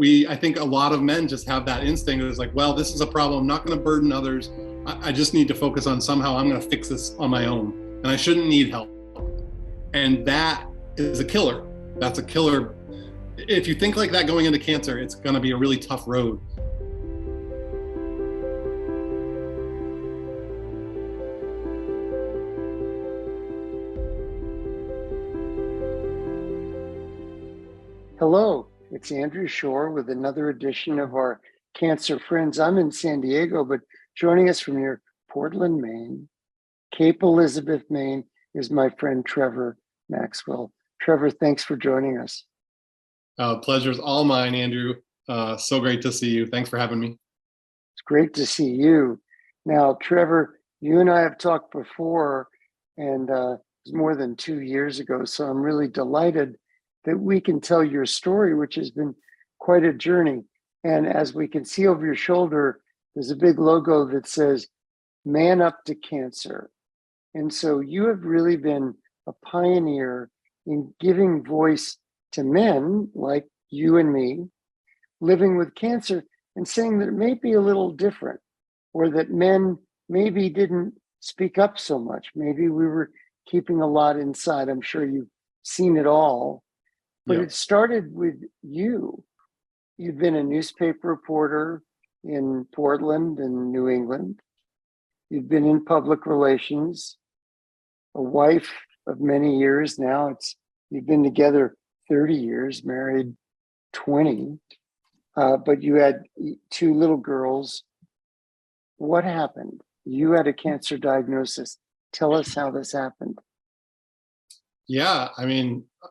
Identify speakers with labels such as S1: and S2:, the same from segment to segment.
S1: I think a lot of men just have that instinct. It's like, well, this is a problem. I'm not going to burden others. I just need to focus on somehow I'm going to fix this on my own, and I shouldn't need help. And that is a killer. That's a killer. If you think like that going into cancer, it's going to be a really tough road.
S2: Hello, it's Andrew Schorr with another edition of our Cancer Friends. I'm in San Diego, but joining us from near Portland, Maine, Cape Elizabeth, Maine, is my friend Trevor Maxwell. Trevor, thanks for joining us.
S1: Pleasure's all mine, Andrew. So great to see you. Thanks for having me.
S2: It's great to see you. Now, Trevor, you and I have talked before, and it was more than 2 years ago, so I'm really delighted that we can tell your story, which has been quite a journey. And as we can see over your shoulder, there's a big logo that says, Man Up to Cancer. And so you have really been a pioneer in giving voice to men like you and me living with cancer and saying that it may be a little different, or that men maybe didn't speak up so much. Maybe we were keeping a lot inside. I'm sure you've seen it all. But It started with you. You've been a newspaper reporter in Portland and New England. You've been in public relations, a wife of many years now. You've been together 30 years, married 20, but you had 2 little girls. What happened? You had a cancer diagnosis. Tell us how this happened.
S1: Yeah,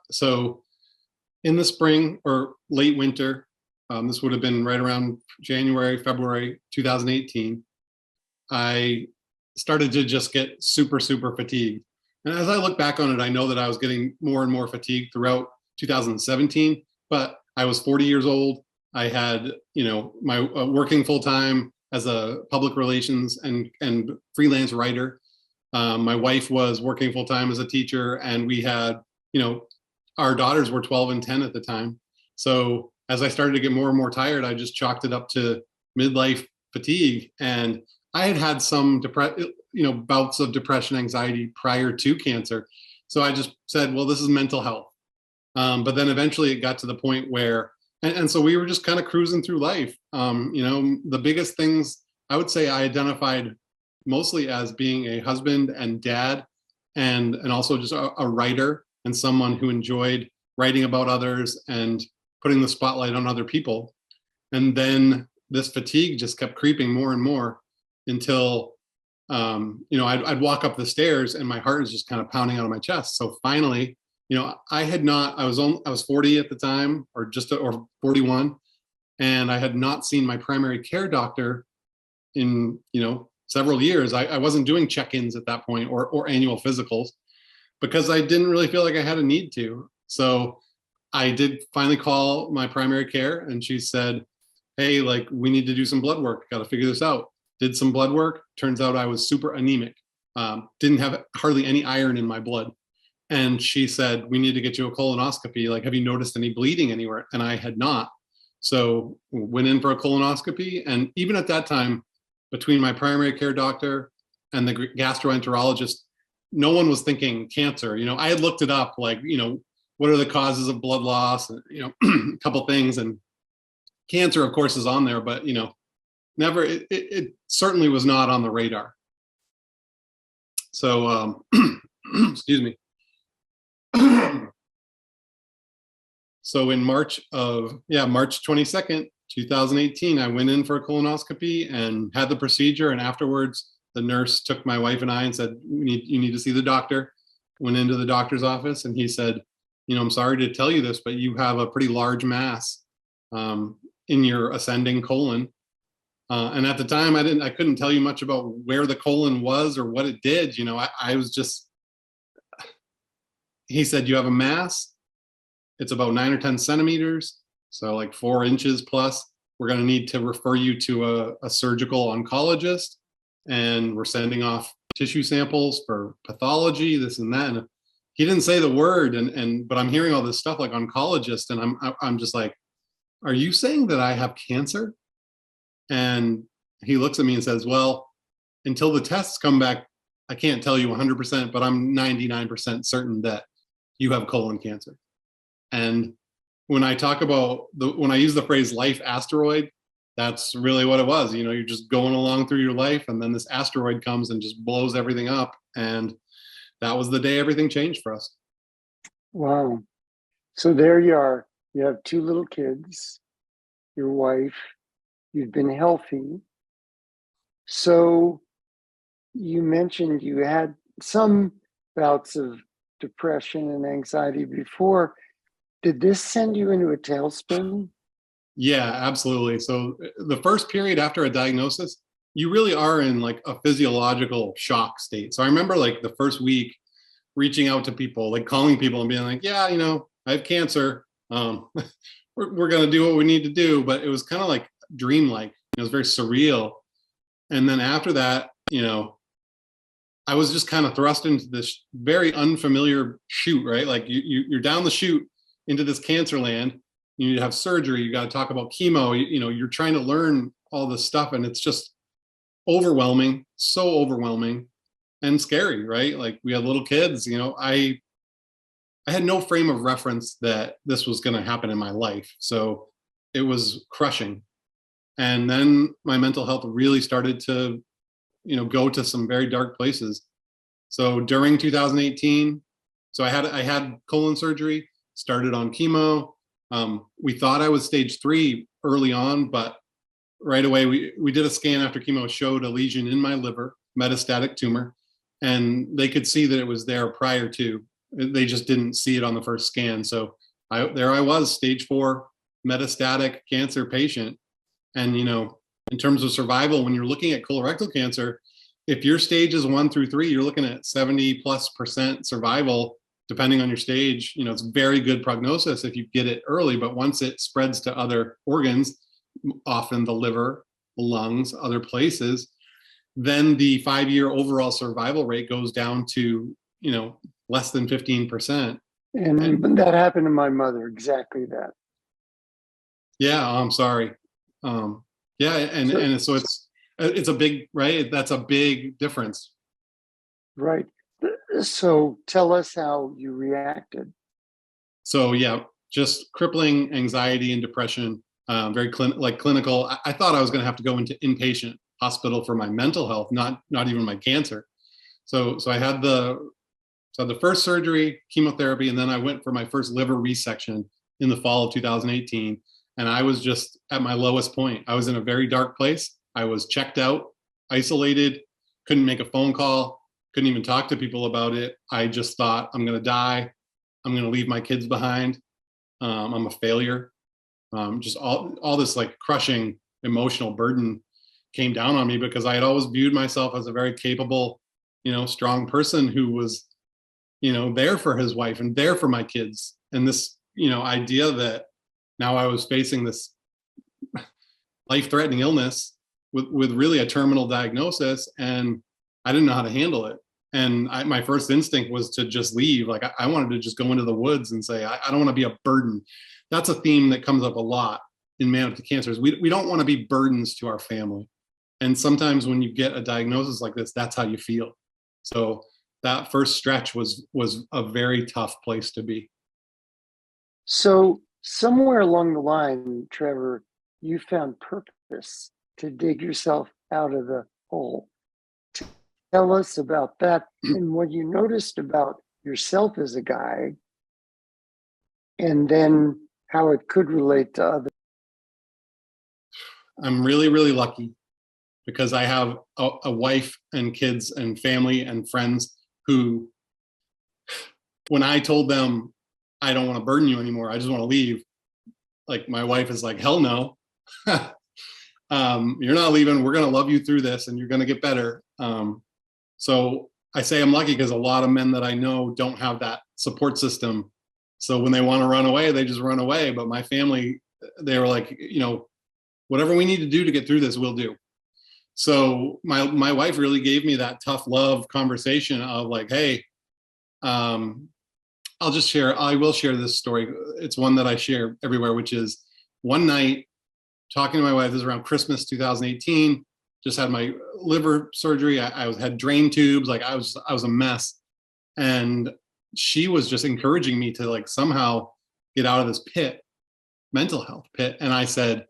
S1: so in the spring or late winter, this would have been right around January, February 2018, I started to just get super, super fatigued. And as I look back on it, I know that I was getting more and more fatigued throughout 2017, but I was 40 years old. I had, my working full time as a public relations and freelance writer. My wife was working full time as a teacher, and we had, our daughters were 12 and 10 at the time. So as I started to get more and more tired, I just chalked it up to midlife fatigue. And I had had some bouts of depression, anxiety prior to cancer. So I just said, well, this is mental health. But then eventually it got to the point where, and so we were just kind of cruising through life. The biggest things I would say I identified mostly as being a husband and dad, and also just a writer and someone who enjoyed writing about others and putting the spotlight on other people. And then this fatigue just kept creeping more and more until, I'd walk up the stairs and my heart was just kind of pounding out of my chest. So finally, I was 40 at the time, or 41, and I had not seen my primary care doctor in, several years. I wasn't doing check-ins at that point or annual physicals, because I didn't really feel like I had a need to. So I did finally call my primary care, and she said, hey, we need to do some blood work. Got to figure this out. Did some blood work. Turns out I was super anemic. Didn't have hardly any iron in my blood. And she said, we need to get you a colonoscopy. Have you noticed any bleeding anywhere? And I had not. So went in for a colonoscopy. And even at that time, between my primary care doctor and the gastroenterologist, no one was thinking cancer. I had looked it up, what are the causes of blood loss? And, a couple things. And cancer, of course, is on there, but, never, it certainly was not on the radar. So, excuse me. So in March 22nd, 2018, I went in for a colonoscopy and had the procedure. And afterwards, the nurse took my wife and I and said, you need to see the doctor. Went into the doctor's office, and he said, I'm sorry to tell you this, but you have a pretty large mass in your ascending colon. And at the time, I couldn't tell you much about where the colon was or what it did. I was just, he said, you have a mass. It's about 9 or 10 centimeters. So 4 inches plus. We're going to need to refer you to a surgical oncologist. And we're sending off tissue samples for pathology, this and that. And he didn't say the word, but I'm hearing all this stuff like oncologist, and I'm just like, are you saying that I have cancer? And he looks at me and says, well, until the tests come back, I can't tell you 100%, but I'm 99% certain that you have colon cancer. And when I talk about when I use the phrase life asteroid, that's really what it was. You know, you're just going along through your life, and then this asteroid comes and just blows everything up. And that was the day everything changed for us.
S2: Wow. So there you are. You have two little kids, your wife, you've been healthy. So you mentioned you had some bouts of depression and anxiety before. Did this send you into a tailspin?
S1: Yeah, absolutely. So the first period after a diagnosis, you really are in like a physiological shock state. So I remember like the first week reaching out to people, like calling people and being like, yeah, you know, I have cancer. We're going to do what we need to do. But it was kind of like dreamlike. It was very surreal. And then after that, you know, I was just kind of thrust into this very unfamiliar chute, right? Like you're down the chute into this cancer land. You need to have surgery. You got to talk about chemo. You know, you're trying to learn all this stuff, and it's just overwhelming, so overwhelming and scary, right? Like we had little kids. You know, I had no frame of reference that this was going to happen in my life, so it was crushing. And then my mental health really started to, you know, go to some very dark places. So during 2018, so I had colon surgery, started on chemo. We thought I was stage 3 early on, but right away we did a scan after chemo, showed a lesion in my liver, metastatic tumor, and they could see that it was there prior to. They just didn't see it on the first scan. So there I was, stage 4 metastatic cancer patient. And, you know, in terms of survival, when you're looking at colorectal cancer, if your stages 1 through 3, you're looking at 70+% survival, depending on your stage. You know, it's very good prognosis if you get it early, but once it spreads to other organs, often the liver, the lungs, other places, then the 5-year overall survival rate goes down to, you know, less than 15%.
S2: And that happened to my mother, exactly that.
S1: Yeah, I'm sorry. Yeah, and so it's a big, right? That's a big difference.
S2: Right. So tell us how you reacted.
S1: So yeah, just crippling anxiety and depression, very clinical. I thought I was going to have to go into inpatient hospital for my mental health, not even my cancer. So I had the first surgery, chemotherapy, and then I went for my first liver resection in the fall of 2018. And I was just at my lowest point. I was in a very dark place. I was checked out, isolated, couldn't make a phone call, couldn't even talk to people about it. I just thought, I'm going to die. I'm going to leave my kids behind. I'm a failure. Just all this like crushing emotional burden came down on me because I had always viewed myself as a very capable, you know, strong person who was, you know, there for his wife and there for my kids. And this, you know, idea that now I was facing this life-threatening illness with really a terminal diagnosis, and I didn't know how to handle it. And my first instinct was to just leave. Like I wanted to just go into the woods and say, I don't want to be a burden. That's a theme that comes up a lot in Man with Cancers. We don't want to be burdens to our family. And sometimes when you get a diagnosis like this, that's how you feel. So that first stretch was a very tough place to be.
S2: So somewhere along the line, Trevor, you found purpose to dig yourself out of the hole. Tell us about that and what you noticed about yourself as a guy, and then how it could relate to others.
S1: I'm really, really lucky because I have a wife and kids and family and friends who, when I told them I don't want to burden you anymore, I just want to leave, like my wife is like, hell no. You're not leaving. We're going to love you through this and you're going to get better. So I say I'm lucky because a lot of men that I know don't have that support system. So when they want to run away, they just run away. But my family, they were like, you know, whatever we need to do to get through this, we'll do. So my wife really gave me that tough love conversation of like, hey, I will share this story. It's one that I share everywhere, which is one night talking to my wife. This is around Christmas 2018. Just had my liver surgery. I had drain tubes. Like I was a mess. And she was just encouraging me to like somehow get out of this pit, mental health pit. And I said,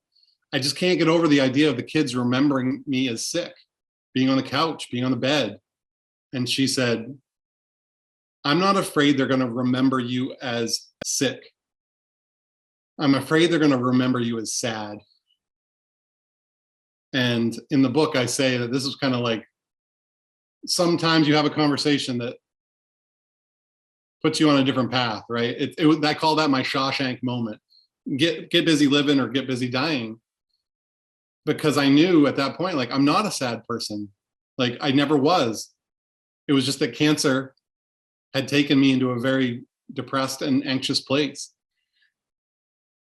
S1: I just can't get over the idea of the kids remembering me as sick, being on the couch, being on the bed. And she said, I'm not afraid they're going to remember you as sick. I'm afraid they're going to remember you as sad. And in the book, I say that this is kind of like, sometimes you have a conversation that puts you on a different path, right? I call that my Shawshank moment. Get busy living or get busy dying. Because I knew at that point, like, I'm not a sad person. Like, I never was. It was just that cancer had taken me into a very depressed and anxious place.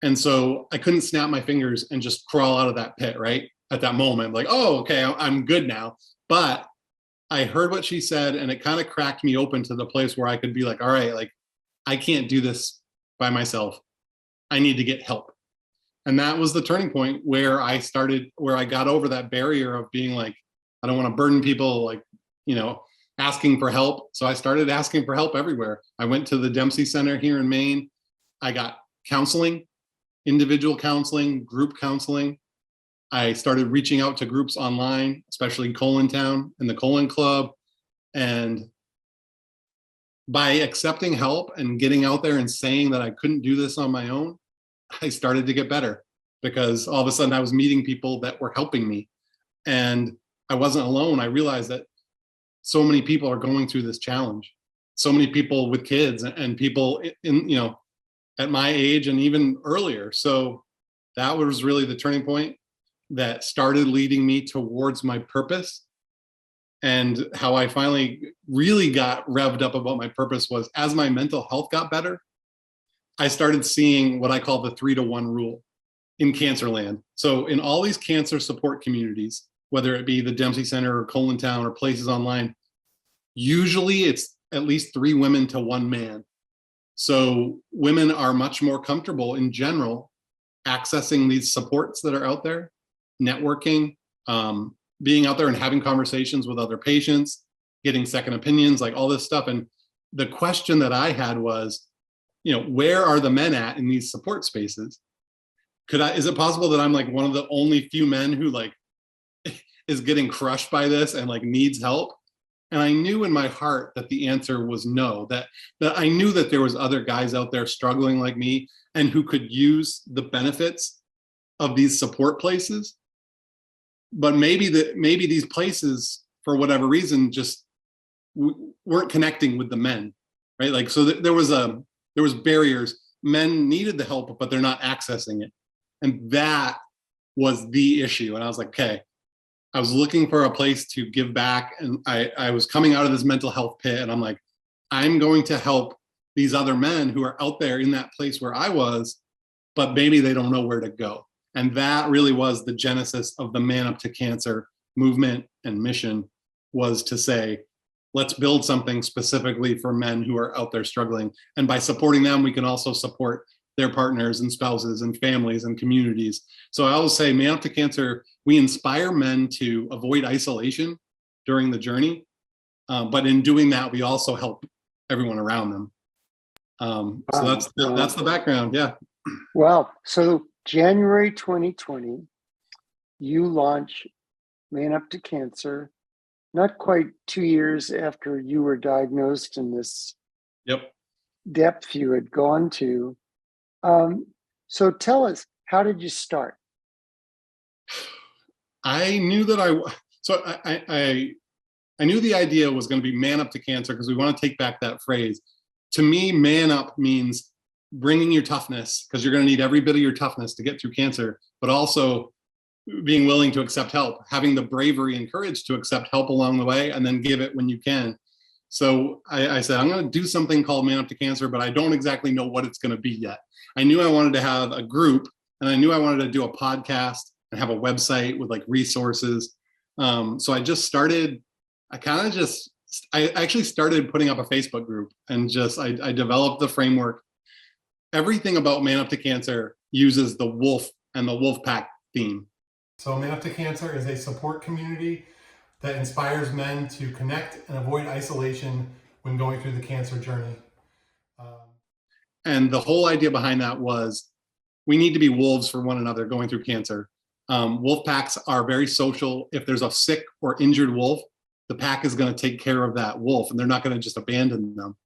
S1: And so I couldn't snap my fingers and just crawl out of that pit, right? At that moment, like, oh, okay, I'm good now. But I heard what she said, and it kind of cracked me open to the place where I could be like, all right, like, I can't do this by myself. I need to get help. And that was the turning point where I got over that barrier of being like, I don't want to burden people, like, asking for help. So I started asking for help everywhere. I went to the Dempsey Center here in Maine. I got counseling, individual counseling, group counseling. I started reaching out to groups online, especially Colon Town and the Colon Club. And by accepting help and getting out there and saying that I couldn't do this on my own, I started to get better, because all of a sudden I was meeting people that were helping me. And I wasn't alone. I realized that so many people are going through this challenge. So many people with kids and people in at my age and even earlier. So that was really the turning point that started leading me towards my purpose. And how I finally really got revved up about my purpose was, as my mental health got better, I started seeing what I call the 3-to-1 rule in cancer land. So in all these cancer support communities, whether it be the Dempsey Center or Colon Town or places online, usually it's at least 3 women to 1 man. So women are much more comfortable in general accessing these supports that are out there, networking, being out there and having conversations with other patients, getting second opinions, like all this stuff. And the question that I had was, where are the men at in these support spaces? Is it possible that I'm like one of the only few men who like is getting crushed by this and like needs help? And I knew in my heart that the answer was no, that I knew that there was other guys out there struggling like me and who could use the benefits of these support places. But maybe these places, for whatever reason, just weren't connecting with the men, right? Like, so there was barriers. Men needed the help, but they're not accessing it. And that was the issue. And I was like, okay, I was looking for a place to give back. And I was coming out of this mental health pit, and I'm like, I'm going to help these other men who are out there in that place where I was, but maybe they don't know where to go. And that really was the genesis of the Man Up to Cancer movement and mission, was to say, let's build something specifically for men who are out there struggling. And by supporting them, we can also support their partners and spouses and families and communities. So I always say, Man Up to Cancer, we inspire men to avoid isolation during the journey. But in doing that, we also help everyone around them. So that's the background. Yeah.
S2: Wow. So January 2020, you launch Man Up to Cancer, not quite 2 years after you were diagnosed in this depth you had gone to. So tell us, how did you start?
S1: I knew that I knew the idea was going to be Man Up to Cancer, because we want to take back that phrase. To me, man up means bringing your toughness, because you're going to need every bit of your toughness to get through cancer, but also being willing to accept help, having the bravery and courage to accept help along the way, and then give it when you can. So I said, I'm going to do something called Man Up to Cancer, but I don't exactly know what it's going to be yet. I knew I wanted to have a group, and I knew I wanted to do a podcast and have a website with like resources. So I just started, I actually started putting up a Facebook group, and I developed the framework. Everything about Man Up to Cancer uses the wolf and the wolf pack theme.
S3: So Man Up to Cancer is a support community that inspires men to connect and avoid isolation when going through the cancer journey.
S1: And the whole idea behind that was we need to be wolves for one another going through cancer. Wolf packs are very social. If there's a sick or injured wolf, the pack is going to take care of that wolf, and they're not going to just abandon them.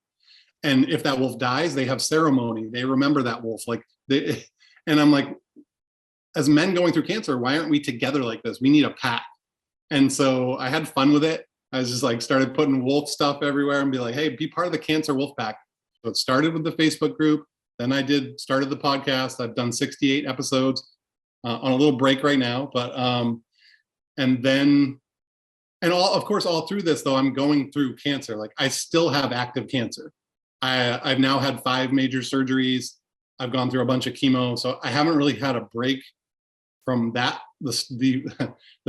S1: And if that wolf dies, they have ceremony. They remember that wolf. And I'm like, as men going through cancer, why aren't we together like this? We need a pack. And so I had fun with it. I was just like, started putting wolf stuff everywhere and be like, hey, be part of the Cancer Wolf Pack. So it started with the Facebook group. Then I started the podcast. I've done 68 episodes on a little break right now. But, of course, all through this, though, I'm going through cancer. Like, I still have active cancer. I've now had 5 major surgeries. I've gone through a bunch of chemo. So I haven't really had a break from that, the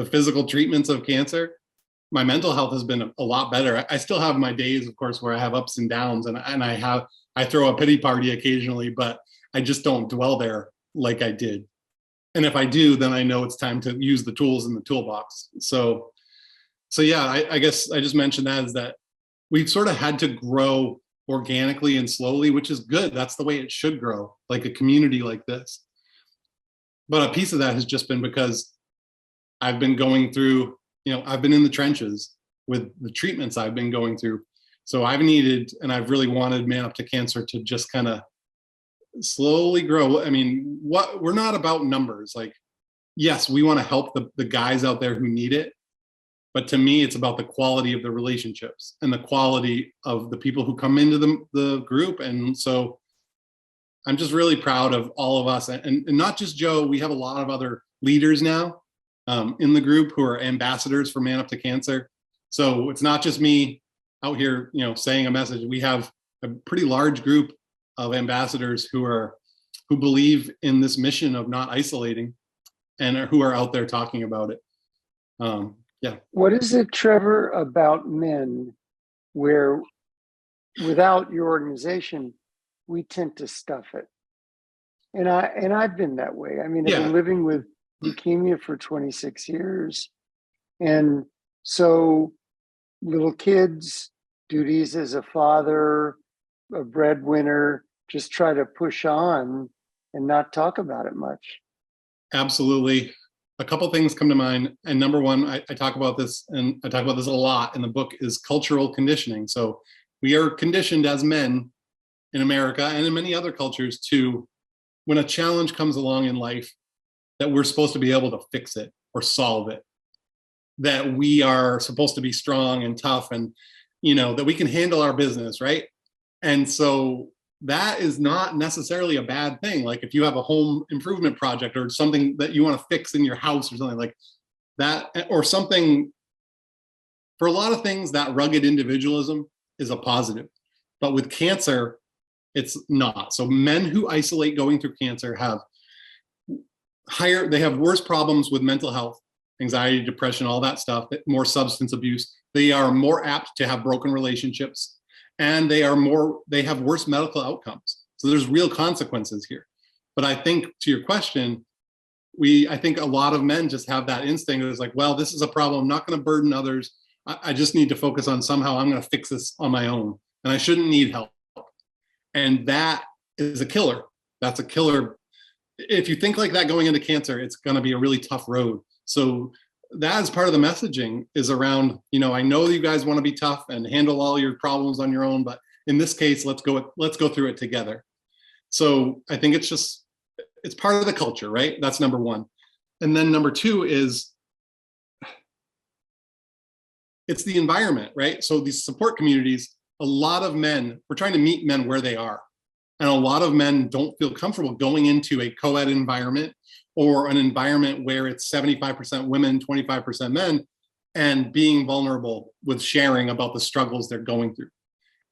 S1: physical treatments of cancer. My mental health has been a lot better. I still have my days, of course, where I have ups and downs, and I throw a pity party occasionally, but I just don't dwell there like I did. And if I do, then I know it's time to use the tools in the toolbox. So yeah, I guess I just mentioned that is that we've sort of had to grow organically and slowly, which is good. That's the way it should grow, like a community like this. But a piece of that has just been because I've been going through, I've been in the trenches with the treatments I've been going through. So I've needed, and I've really wanted Man Up to Cancer to just kind of slowly grow. I mean, we're not about numbers. Like, yes, we want to help the guys out there who need it. But to me, it's about the quality of the relationships and the quality of the people who come into the group. And so I'm just really proud of all of us, and not just Joe. We have a lot of other leaders now in the group who are ambassadors for Man Up to Cancer. So it's not just me out here, saying a message. We have a pretty large group of ambassadors who believe in this mission of not isolating, and who are out there talking about it. Yeah.
S2: What is it, Trevor, about men where without your organization, we tend to stuff it? And I've been that way. I mean, I've been living with leukemia for 26 years. And so little kids, duties as a father, a breadwinner, just try to push on and not talk about it much.
S1: Absolutely. A couple things come to mind. And number one, I talk about this, and I talk about this a lot in the book, is cultural conditioning. So we are conditioned as men in America and in many other cultures to, when a challenge comes along in life, that we're supposed to be able to fix it or solve it, that we are supposed to be strong and tough, and that we can handle our business, right? And so that is not necessarily a bad thing. Like, if you have a home improvement project or something that you want to fix in your house or something like that, or something, for a lot of things, that rugged individualism is a positive. But with cancer, it's not. So men who isolate going through cancer have worse problems with mental health, anxiety, depression, all that stuff, more substance abuse. They are more apt to have broken relationships, and they have worse medical outcomes. So there's real consequences here. But I think, to your question, I think a lot of men just have that instinct. It's like, well, this is a problem. I'm not going to burden others. I just need to focus on somehow I'm going to fix this on my own, and I shouldn't need help. And that is a killer. That's a killer. If you think like that going into cancer, it's going to be a really tough road. So that is part of the messaging, is around, I know you guys want to be tough and handle all your problems on your own, but in this case, let's go through it together. So I think it's part of the culture, right? That's number one. And then number two is, it's the environment, right? So these support communities, a lot of men, we're trying to meet men where they are. And a lot of men don't feel comfortable going into a co-ed environment, or an environment where it's 75% women, 25% men, and being vulnerable with sharing about the struggles they're going through.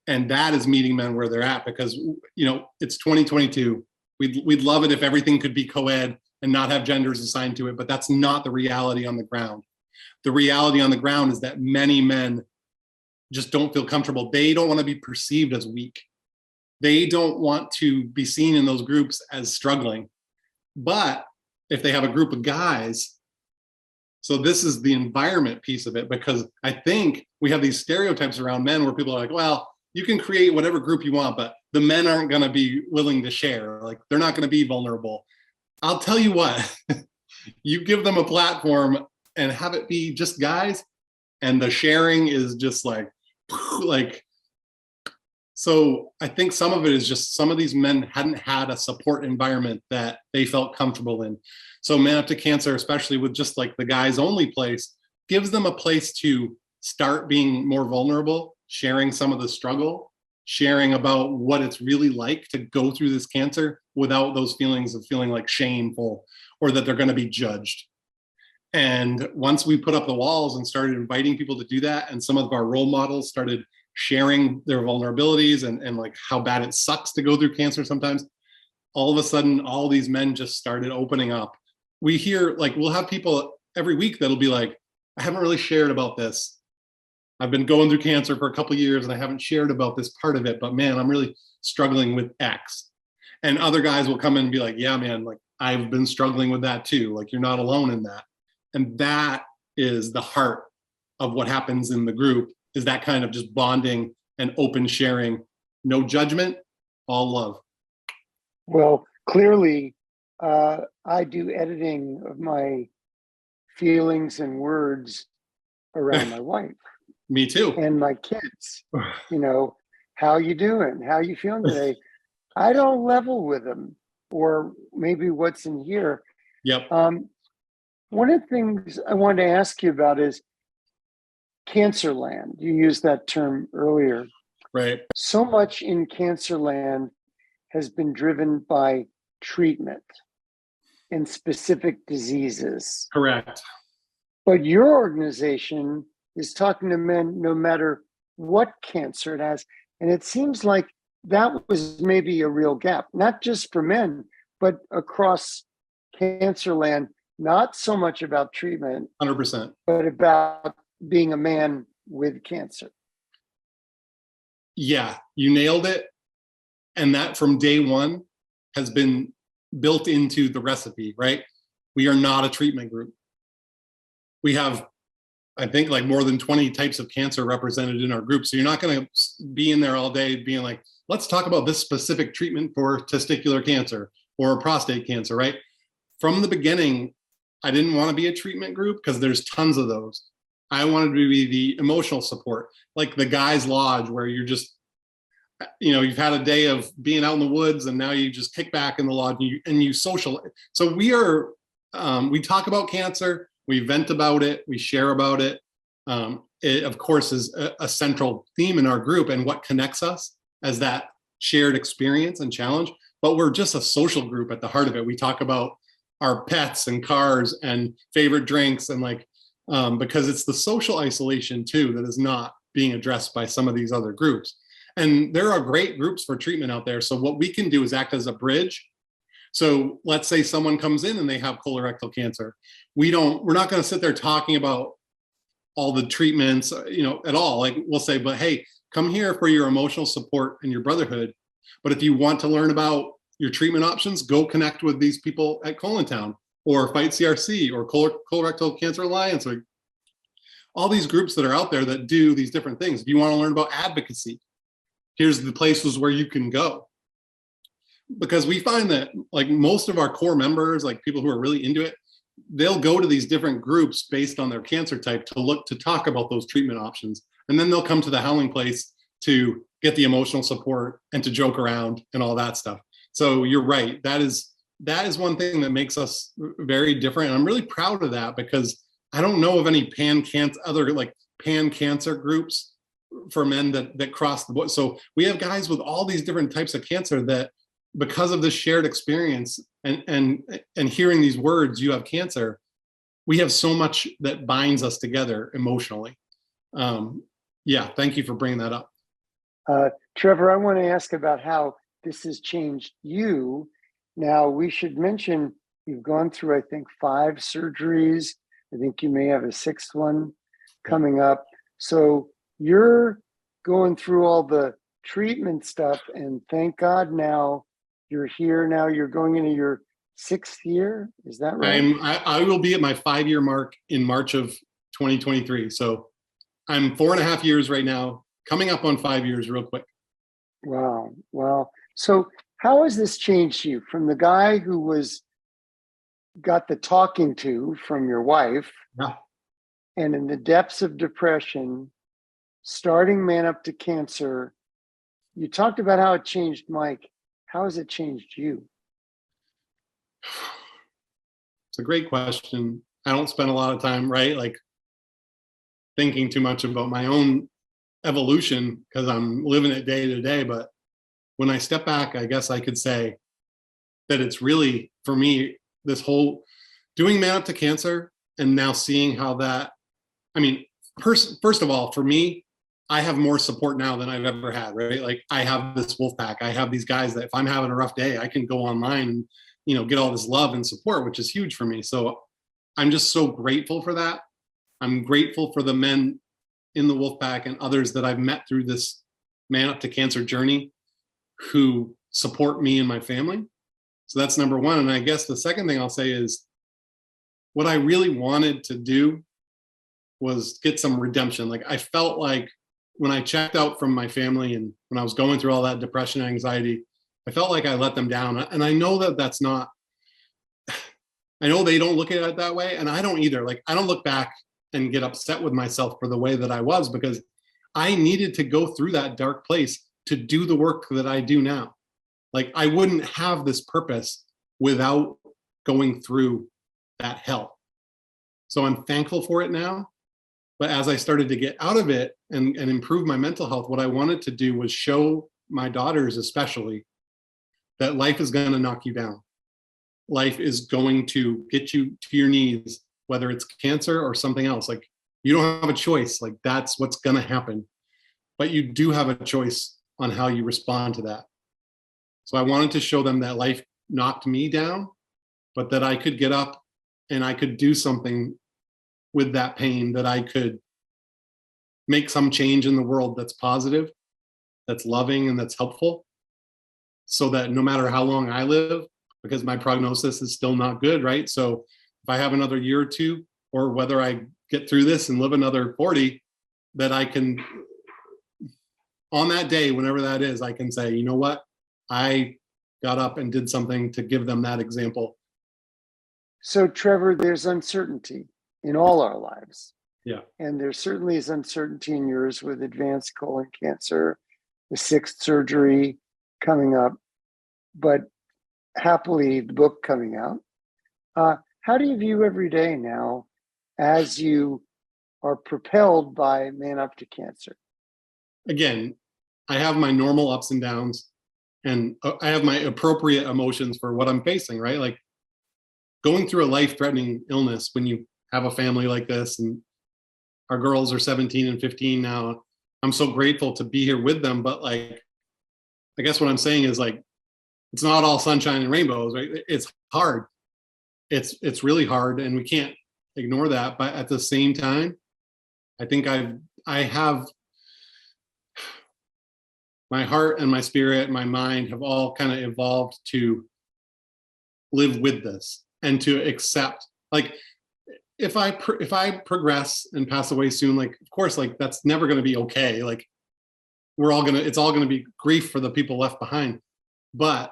S1: And that is meeting men where they're at, because, it's 2022. We'd love it if everything could be co-ed and not have genders assigned to it, but that's not the reality on the ground. The reality on the ground is that many men just don't feel comfortable. They don't want to be perceived as weak. They don't want to be seen in those groups as struggling. But if they have a group of guys. So this is the environment piece of it, because I think we have these stereotypes around men where people are like, well, you can create whatever group you want, but the men aren't going to be willing to share. Like, they're not going to be vulnerable. I'll tell you what, you give them a platform and have it be just guys, and the sharing is just like, so I think some of it is just some of these men hadn't had a support environment that they felt comfortable in. So Man Up to Cancer, especially with just like the guys only place, gives them a place to start being more vulnerable, sharing some of the struggle, sharing about what it's really like to go through this cancer without those feelings of feeling like shameful or that they're going to be judged. And once we put up the walls and started inviting people to do that, and some of our role models started sharing their vulnerabilities and like how bad it sucks to go through cancer sometimes, all of a sudden, all these men just started opening up. We hear, like, we'll have people every week that'll be like, I haven't really shared about this. I've been going through cancer for a couple of years and I haven't shared about this part of it, but man, I'm really struggling with X. And other guys will come in and be like, yeah, man, like, I've been struggling with that too. Like, you're not alone in that. And that is the heart of what happens in the group, is that kind of just bonding and open sharing, no judgment, all love.
S2: Well, clearly, I do editing of my feelings and words around my wife
S1: Me too.
S2: and my kids. You know, how you doing? How you feeling today? I don't level with them, or maybe what's in here.
S1: Yep.
S2: One of the things I wanted to ask you about is cancer land. You used that term earlier.
S1: Right.
S2: So much in cancer land has been driven by treatment in specific diseases.
S1: Correct.
S2: But your organization is talking to men no matter what cancer it has. And it seems like that was maybe a real gap, not just for men, but across cancer land, not so much about treatment,
S1: 100%.
S2: but about being a man with cancer.
S1: Yeah, you nailed it. And that from day one has been built into the recipe, right? We are not a treatment group. We have, I think, like more than 20 types of cancer represented in our group. So you're not going to be in there all day being like, let's talk about this specific treatment for testicular cancer or prostate cancer, right? From the beginning, I didn't want to be a treatment group because there's tons of those. I wanted to be the emotional support, like the guys' lodge, where you're just, you know, you've had a day of being out in the woods and now you just kick back in the lodge and you social. So we are, we talk about cancer, we vent about it, we share about it. It of course is a central theme in our group and what connects us as that shared experience and challenge, but we're just a social group at the heart of it. We talk about our pets and cars and favorite drinks and like, because it's the social isolation too that is not being addressed by some of these other groups. And there are great groups for treatment out there. So what we can do is act as a bridge. So let's say someone comes in and they have colorectal cancer. We're not going to sit there talking about all the treatments, you know, at all. Like we'll say, but hey, come here for your emotional support and your brotherhood. But if you want to learn about your treatment options, go connect with these people at Colon Town or Fight CRC or Colorectal Cancer Alliance, or all these groups that are out there that do these different things. If you want to learn about advocacy, here's the places where you can go. Because we find that like most of our core members, like people who are really into it, they'll go to these different groups based on their cancer type to talk about those treatment options. And then they'll come to the Howling Place to get the emotional support and to joke around and all that stuff. So you're right. That is one thing that makes us very different. And I'm really proud of that because I don't know of any pan-cancer groups for men that cross the board. So we have guys with all these different types of cancer that, because of this shared experience and hearing these words, you have cancer, we have so much that binds us together emotionally. Yeah, thank you for bringing that up.
S2: Trevor, I want to ask about how this has changed you. Now, we should mention you've gone through, I think, 5 surgeries. I think you may have a 6th one coming up. So you're going through all the treatment stuff, and thank God now you're here. Now you're going into your 6th year. Is that right?
S1: I will be at my 5-year mark in March of 2023. So I'm 4.5 years right now, coming up on 5 years real quick.
S2: Wow. Wow. So how has this changed you from the guy who got the talking to from your wife
S1: Yeah.
S2: and in the depths of depression, starting Man Up to Cancer? You talked about how it changed Mike. How has it changed you?
S1: It's a great question. I don't spend a lot of time, right? Like thinking too much about my own evolution because I'm living it day to day. But when I step back, I guess I could say that it's really, for me, this whole doing Man Up to Cancer and now seeing how that, I mean, first of all, for me, I have more support now than I've ever had, right? Like I have this wolf pack. I have these guys that if I'm having a rough day, I can go online and, get all this love and support, which is huge for me. So I'm just so grateful for that. I'm grateful for the men in the wolf pack and others that I've met through this Man Up to Cancer journey who support me and my family. So that's number one. And I guess the second thing I'll say is what I really wanted to do was get some redemption. Like I felt like when I checked out from my family and when I was going through all that depression, anxiety, I felt like I let them down. And I know that that's not, I know they don't look at it that way. And I don't either. Like I don't look back and get upset with myself for the way that I was, because I needed to go through that dark place to do the work that I do now. Like I wouldn't have this purpose without going through that hell. So I'm thankful for it now. But as I started to get out of it and improve my mental health, what I wanted to do was show my daughters especially that life is going to knock you down. Life is going to get you to your knees, whether it's cancer or something else. Like you don't have a choice. Like that's what's going to happen. But you do have a choice on how you respond to that. So I wanted to show them that life knocked me down, but that I could get up and I could do something with that pain, that I could make some change in the world that's positive, that's loving, and that's helpful, so that no matter how long I live, because my prognosis is still not good, right? So if I have another year or two, or whether I get through this and live another 40, that I can, on that day, whenever that is, I can say, you know what? I got up and did something to give them that example.
S2: So Trevor, there's uncertainty in all our lives.
S1: Yeah.
S2: And there certainly is uncertainty in yours with advanced colon cancer, the 6th surgery coming up, but happily the book coming out. How do you view every day now as you are propelled by Man Up to Cancer?
S1: Again, I have my normal ups and downs, and I have my appropriate emotions for what I'm facing, right? Like going through a life-threatening illness when you have a family like this, and our girls are 17 and 15 now. I'm so grateful to be here with them. But like, I guess what I'm saying is like, it's not all sunshine and rainbows, right? It's hard. It's really hard, and we can't ignore that. But at the same time, I think I have my heart and my spirit, my mind have all kind of evolved to live with this and to accept. Like, if I progress and pass away soon, like of course, like that's never going to be okay. Like it's all gonna be grief for the people left behind. But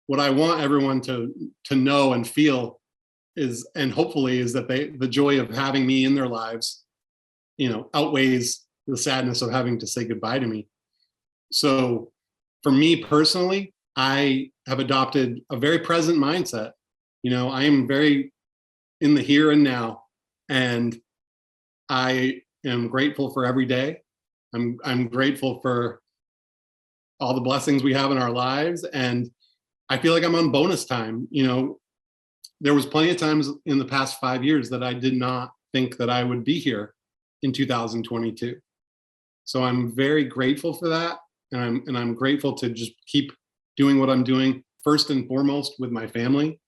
S1: what I want everyone to know and feel is, and hopefully is, that the joy of having me in their lives, outweighs the sadness of having to say goodbye to me. So for me personally, I have adopted a very present mindset. I am very in the here and now, and I am grateful for every day. I'm grateful for all the blessings we have in our lives, and I feel like I'm on bonus time. There was plenty of times in the past 5 years that I did not think that I would be here in 2022. So I'm very grateful for that, and I'm grateful to just keep doing what I'm doing, first and foremost with my family,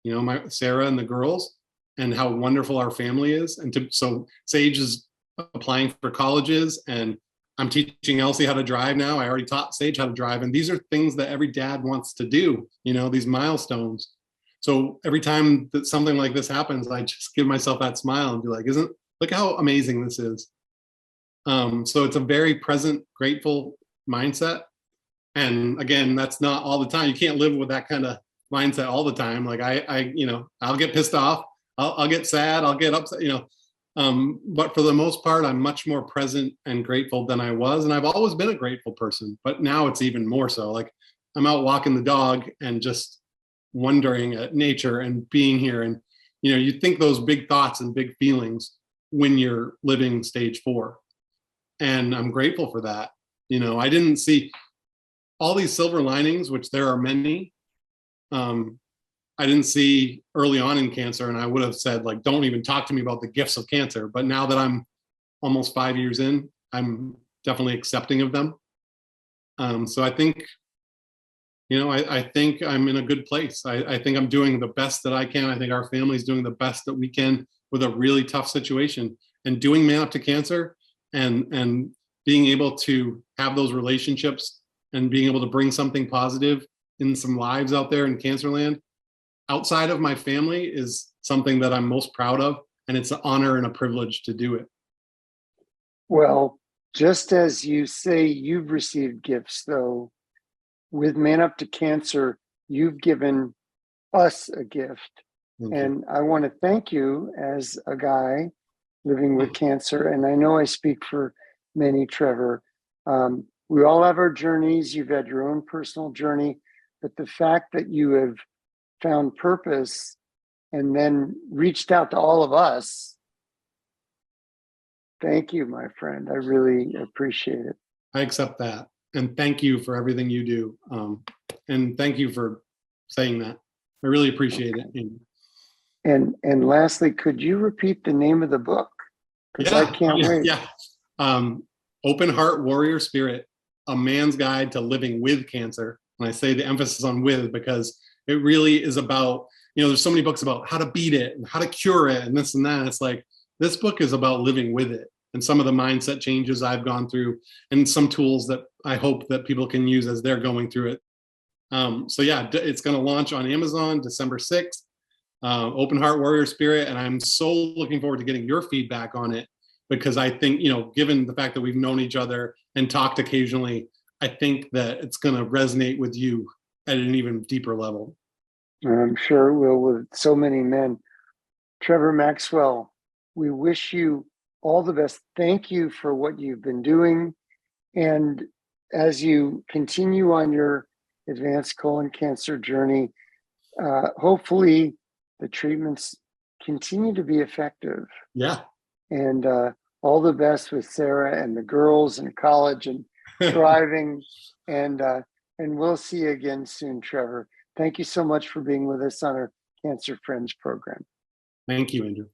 S1: my Sarah and the girls, and how wonderful our family is. And so Sage is applying for colleges, and I'm teaching Elsie how to drive now. I already taught Sage how to drive. And these are things that every dad wants to do, these milestones. So every time that something like this happens, I just give myself that smile and be like, look how amazing this is. So it's a very present, grateful mindset. And again, that's not all the time. You can't live with that kind of mindset all the time. Like I'll get pissed off. I'll get sad. I'll get upset, but for the most part, I'm much more present and grateful than I was. And I've always been a grateful person, but now it's even more so. Like I'm out walking the dog and just wondering at nature and being here. And, you think those big thoughts and big feelings when you're living stage 4. And I'm grateful for that. I didn't see all these silver linings, which there are many. I didn't see early on in cancer, and I would have said, like, don't even talk to me about the gifts of cancer. But now that I'm almost 5 years in, I'm definitely accepting of them. So I think, I think I'm in a good place. I think I'm doing the best that I can. I think our family's doing the best that we can with a really tough situation. And doing Man Up to Cancer and being able to have those relationships and being able to bring something positive in some lives out there in cancer land outside of my family is something that I'm most proud of. And it's an honor and a privilege to do it.
S2: Well, just as you say you've received gifts, though, with Man Up to Cancer, you've given us a gift. And I want to thank you as a guy living with cancer. And I know I speak for many, Trevor. We all have our journeys. You've had your own personal journey, but the fact that you have found purpose and then reached out to all of us, thank you, my friend. I really appreciate it.
S1: I accept that. And thank you for everything you do. And thank you for saying that. I really appreciate it.
S2: And lastly, could you repeat the name of the book? Because I can't wait.
S1: Yeah. Open Heart Warrior Spirit, A Man's Guide to Living with Cancer. And I say the emphasis on with because it really is about, there's so many books about how to beat it and how to cure it and this and that. It's like, this book is about living with it and some of the mindset changes I've gone through and some tools that I hope that people can use as they're going through it. So yeah, it's going to launch on Amazon December 6th. Open Heart Warrior Spirit. And I'm so looking forward to getting your feedback on it because I think, given the fact that we've known each other and talked occasionally, I think that it's going to resonate with you at an even deeper level.
S2: I'm sure it will with so many men. Trevor Maxwell, we wish you all the best. Thank you for what you've been doing. And as you continue on your advanced colon cancer journey, hopefully the treatments continue to be effective.
S1: Yeah.
S2: And all the best with Sarah and the girls in college and thriving. And we'll see you again soon, Trevor. Thank you so much for being with us on our Cancer Friends program.
S1: Thank you, Andrew.